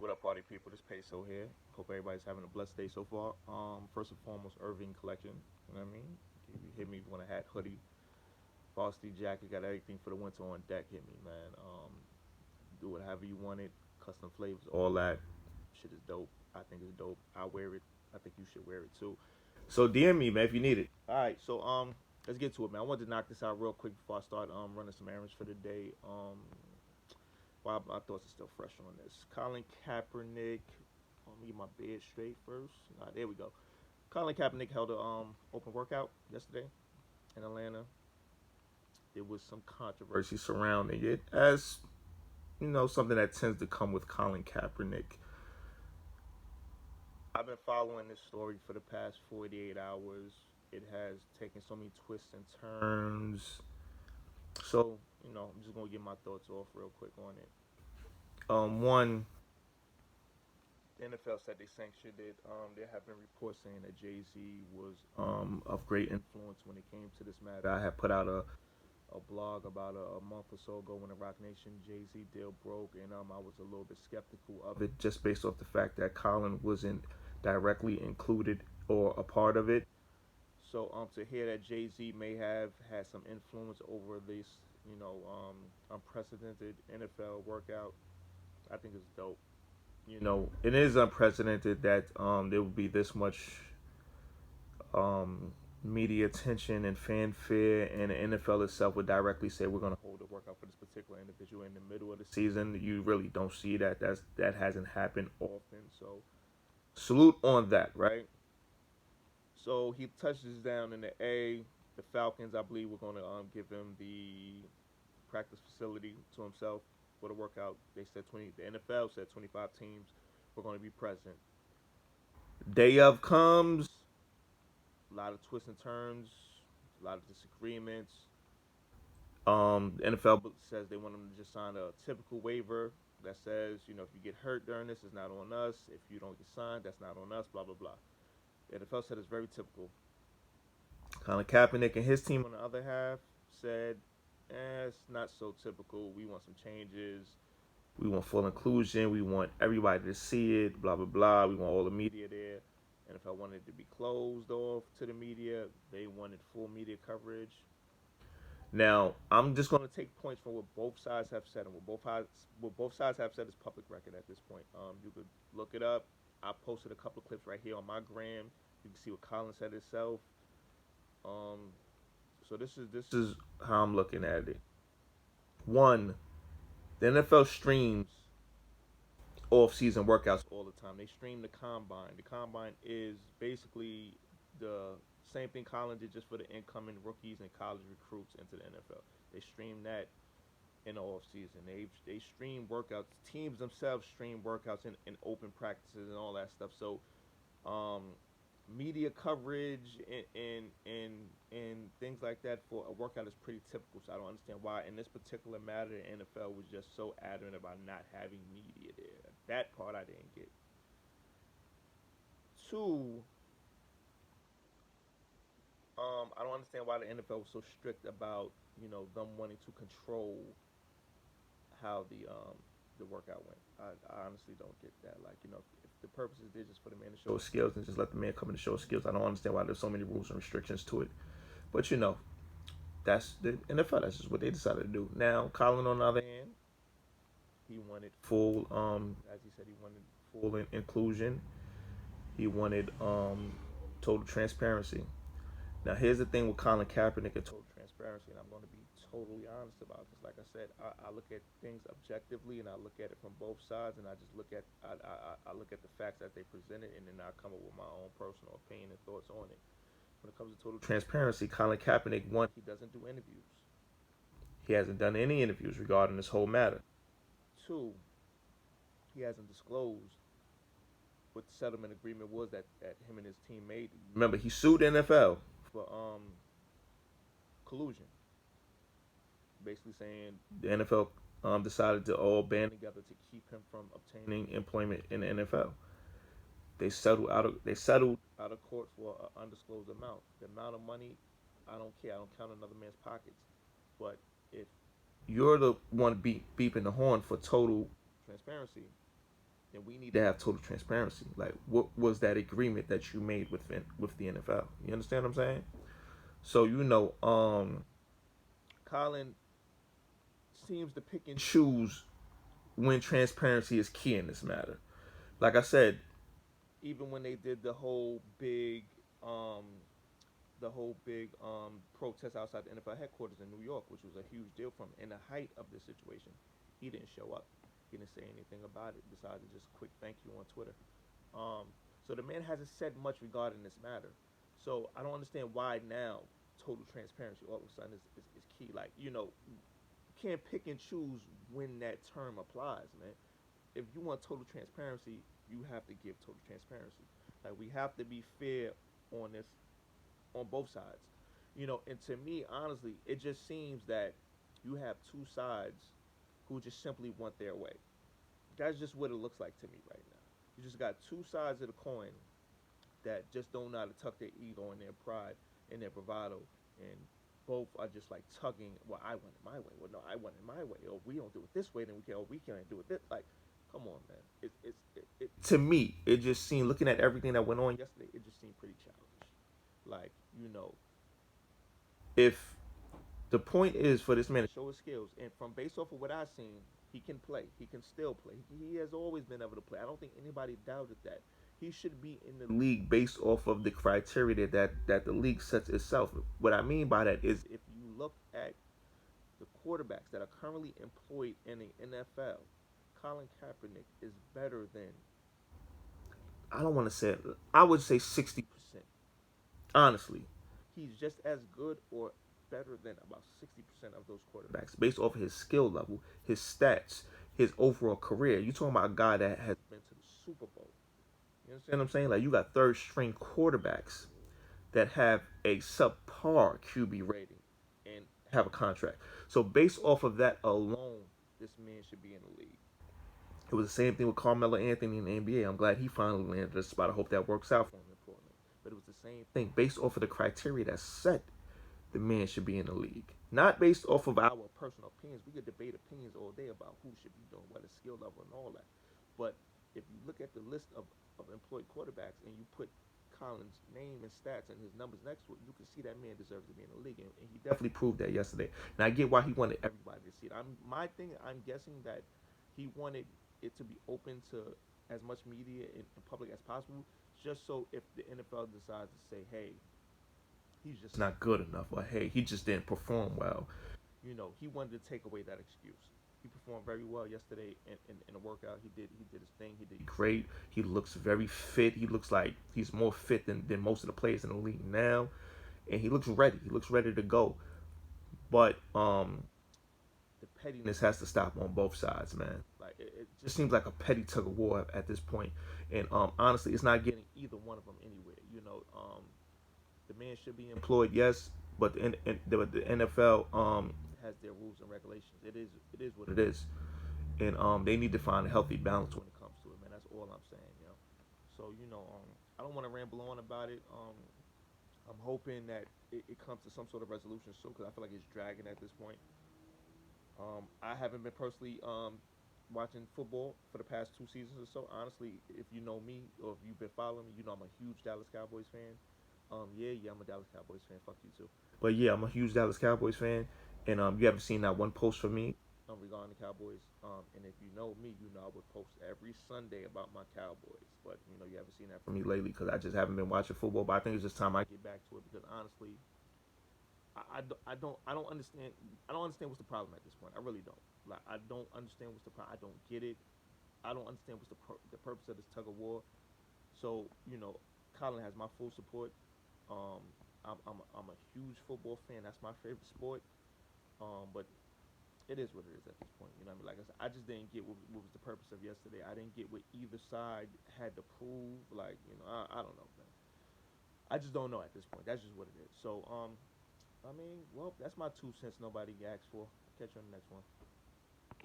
What up, party people? This Payso here. Hope everybody's having a blessed day so far. First and foremost, Irving collection. You know what I mean? If you hit me, if you want a hat, hoodie, varsity jacket, got everything for the winter on deck. Hit me, man. Do whatever you want it. Custom flavors, all that shit is dope. I think it's dope. I wear it. I think you should wear it too. So DM me, man, if you need it. All right. So let's get to it, man. I wanted to knock this out real quick before I start running some errands for the day. Well, my thoughts are still fresh on this. Colin Kaepernick. Let me get my beard straight first. There we go. Colin Kaepernick held a open workout yesterday in Atlanta. There was some controversy surrounding it, as you know, something that tends to come with Colin Kaepernick. I've been following this story for the past 48 hours. It has taken so many twists and turns. So, I'm just gonna get my thoughts off real quick on it. One, the NFL said they sanctioned it. There have been reports saying that Jay Z was of great influence when it came to this matter. I had put out a blog about a month or so ago when the Rock Nation Jay Z deal broke, and I was a little bit skeptical of it just based off the fact that Colin wasn't directly included or a part of it. So to hear that Jay Z may have had some influence over this, unprecedented NFL workout, I think it's dope. It is unprecedented that there would be this much um, media attention and fanfare, and the NFL itself would directly say we're going to hold a workout for this particular individual in the middle of the season. You really don't see that. That hasn't happened often. So salute on that, right? So he touches down in the A. The Falcons, I believe, were going to give him the practice facility to himself for the workout. They said 20. The NFL said 25 teams were going to be present. Day of comes, a lot of twists and turns, a lot of disagreements. The NFL says they want him to just sign a typical waiver that says, if you get hurt during this, it's not on us. If you don't get signed, that's not on us. Blah blah blah. The NFL said it's very typical. Colin Kaepernick and his team on the other half said, it's not so typical. We want some changes. We want full inclusion. We want everybody to see it. Blah blah blah. We want all the media there. NFL wanted it to be closed off to the media. They wanted full media coverage. Now, I'm just going to take points from what both sides have said, and what both sides have said is public record at this point. You could look it up. I posted a couple of clips right here on my gram. You can see what Colin said itself. So this is how I'm looking at it. One, the NFL streams off-season workouts all the time. They stream the combine. The combine is basically the same thing Colin did just for the incoming rookies and college recruits into the NFL. They stream that in the off season. They stream workouts. Teams themselves stream workouts in open practices and all that stuff. So media coverage and things like that for a workout is pretty typical. So I don't understand why in this particular matter the NFL was just so adamant about not having media there. That part I didn't get. Two, I don't understand why the NFL was so strict about them wanting to control how the workout went. I honestly don't get that. Like if the purpose is there just for the man to show his skills and just let the man come in to show his skills, I don't understand why there's so many rules and restrictions to it. But that's the NFL. That's just what they decided to do. Now, Colin, on the other hand, he wanted full, as he said, he wanted full inclusion. He wanted total transparency. Now, here's the thing with Colin Kaepernick and total transparency, and I'm going to be totally honest about this. Like I said, I look at things objectively, and I look at it from both sides, and I just look at I look at the facts that they presented, and then I come up with my own personal opinion and thoughts on it. When it comes to total transparency, Colin Kaepernick, one, he doesn't do interviews. He hasn't done any interviews regarding this whole matter. Two, he hasn't disclosed what the settlement agreement was that him and his team made. Remember, he sued the NFL for collusion, basically saying the NFL decided to all band together to keep him from obtaining employment in the NFL. They settled out of court for an undisclosed amount. The amount of money, I don't care. I don't count another man's pockets. But if you're the one beeping the horn for total transparency, and we need to have total transparency. Like, what was that agreement that you made with the NFL? You understand what I'm saying? So Colin seems to pick and choose when transparency is key in this matter. Like I said, even when they did um, protest outside the NFL headquarters in New York, which was a huge deal for him. In the height of this situation, he didn't show up. He didn't say anything about it besides a just quick thank you on Twitter. Um, so the man hasn't said much regarding this matter. So I don't understand why now total transparency all of a sudden is key. Like, you can't pick and choose when that term applies, man. If you want total transparency, you have to give total transparency. Like, we have to be fair on this, on both sides. And to me, honestly, it just seems that you have two sides who just simply want their way. That's just what it looks like to me right now. You just got two sides of the coin that just don't know how to tuck their ego and their pride and their bravado, and both are just like tugging. Well, I want it my way. Well, no, I want it my way. Or we don't do it this way, then we can. Or we can't do it this. Like, come on, man. To me, it just seemed, looking at everything that went on yesterday, it just seemed pretty childish. Like, if the point is for this man to show his skills, and from based off of what I've seen, he can play. He can still play. He has always been able to play. I don't think anybody doubted that. He should be in the league based off of the criteria that the league sets itself. What I mean by that is, if you look at the quarterbacks that are currently employed in the NFL, Colin Kaepernick is better than, I don't want to say it, I would say 60%. Honestly, he's just as good or better than about 60% of those quarterbacks based off of his skill level, his stats, his overall career. You're talking about a guy that has been to the Super Bowl. You understand what I'm saying? Like, you got third string quarterbacks that have a subpar QB rating and have a contract. So based off of that alone, this man should be in the league. It was the same thing with Carmelo Anthony in the NBA. I'm glad he finally landed a spot. I hope that works out for him in Portland. But it was the same thing. Based off of the criteria that's set, the man should be in the league. Not based off of our personal opinions. We could debate opinions all day about who should be doing what, his skill level and all that. But if you look at the list of employed quarterbacks and you put Colin's name and stats and his numbers next to it, you can see that man deserves to be in the league. And he definitely proved that yesterday. And I get why he wanted everybody to see it. I'm guessing that he wanted it to be open to as much media and public as possible, just so if the NFL decides to say, hey, he's just not good enough, or hey, he just didn't perform well, he wanted to take away that excuse. He performed very well yesterday in the workout. He did his thing. He did great. He looks very fit. He looks like he's more fit than most of the players in the league now, and he looks ready. He looks ready to go. But the pettiness has to stop on both sides, man. Like, it just seems like a petty tug of war at this point, and honestly, it's not getting either one of them anywhere. The man should be employed, yes, but the NFL has their rules and regulations. It is what it is, and they need to find a healthy balance when it comes to it, man. That's all I'm saying. So I don't want to ramble on about it. I'm hoping that it comes to some sort of resolution soon, because I feel like it's dragging at this point. I haven't been personally watching football for the past 2 seasons or so. Honestly, if you know me or if you've been following me, you know I'm a huge Dallas Cowboys fan. Yeah, I'm a Dallas Cowboys fan. Fuck you too. But yeah, I'm a huge Dallas Cowboys fan, and you haven't seen that one post from me regarding the Cowboys. And if you know me, you know I would post every Sunday about my Cowboys. But you haven't seen that from me lately because I just haven't been watching football. But I think it's just time I get back to it, because honestly, I don't understand. I don't understand what's the problem at this point. I really don't. Like, I don't understand what's the problem. I don't get it. I don't understand what's the purpose of this tug of war. So Colin has my full support. Um, I'm a huge football fan. That's my favorite sport. But it is what it is at this point. You know what I mean? Like I said, I just didn't get what was the purpose of yesterday. I didn't get what either side had to prove. Like, I don't know, man. I just don't know at this point. That's just what it is. So, I mean, well, that's my 2 cents nobody asked for. Catch you on the next one.